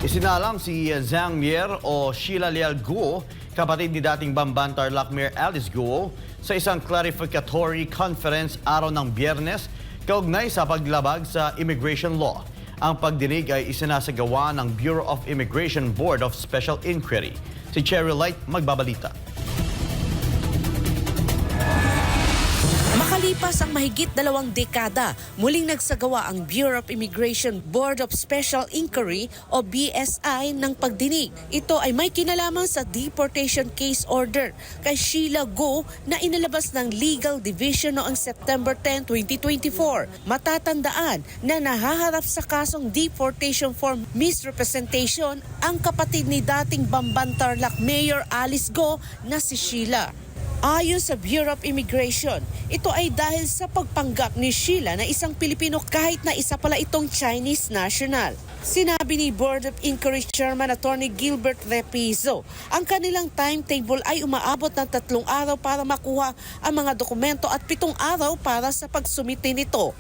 Isinalang si Zhang Mier o Sheila Leal Guo, kapatid ni dating Bamban Tarlac Mayor Alice Guo, sa isang clarificatory conference araw ng Biyernes kaugnay sa paglabag sa immigration law. Ang pagdinig ay isinasagawa ng Bureau of Immigration Board of Special Inquiry. Si Cherry Light magbabalita. Makalipas ang mahigit 2 dekada, muling nagsagawa ang Bureau of Immigration Board of Special Inquiry o BSI ng pagdinig. Ito ay may kinalaman sa deportation case order kay Sheila Guo na inilabas ng Legal Division noong September 10, 2024. Matatandaan na nahaharap sa kasong deportation form misrepresentation ang kapatid ni dating Bamban Tarlac Mayor Alice Guo na si Sheila. Ayon sa Bureau of Immigration, ito ay dahil sa pagpanggap ni Sheila na isang Pilipino kahit na isa pala itong Chinese national. Sinabi ni Board of Inquiry Chairman Attorney Gilbert Repizo, ang kanilang timetable ay umaabot ng 3 araw para makuha ang mga dokumento at 7 araw para sa pagsumite nito.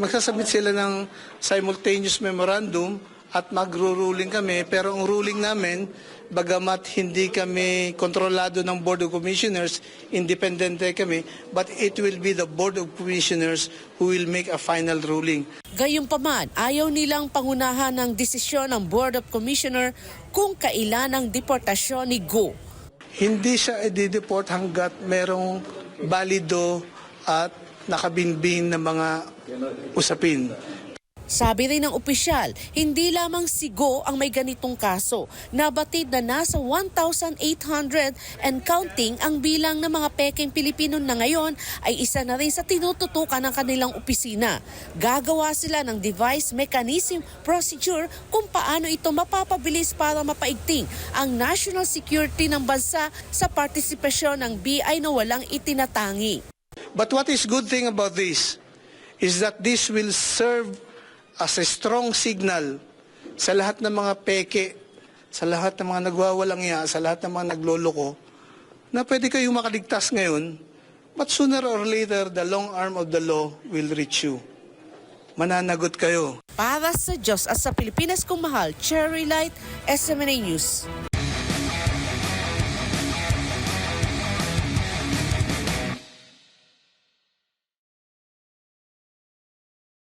Magsasubmit sila ng simultaneous memorandum at magro-ruling kami, pero ang ruling namin, bagamat hindi kami kontrolado ng Board of Commissioners, independente kami, but it will be the Board of Commissioners who will make a final ruling. Gayunpaman, ayaw nilang pangunahan ng desisyon ng Board of Commissioner kung kailan ang deportasyon ni Guo. Hindi siya i-deport hanggat merong balido at nakabinbin na mga usapin. Sabi rin ng opisyal, hindi lamang si Guo ang may ganitong kaso. Nabatid na nasa 1,800 and counting ang bilang ng mga peking Pilipino na ngayon ay isa na rin sa tinututukan ng kanilang opisina. Gagawa sila ng device mechanism procedure kung paano ito mapapabilis para mapaigting ang national security ng bansa sa partisipasyon ng BI na walang itinatangi. But what is good thing about this is that this will serve as a strong signal sa lahat ng mga peke, sa lahat ng mga nagwawalang iya, sa lahat ng mga nagloloko, na pwede kayong makaligtas ngayon, but sooner or later, the long arm of the law will reach you. Mananagot kayo. Para sa Diyos at sa Pilipinas kong mahal, Cherry Light, SMNA News.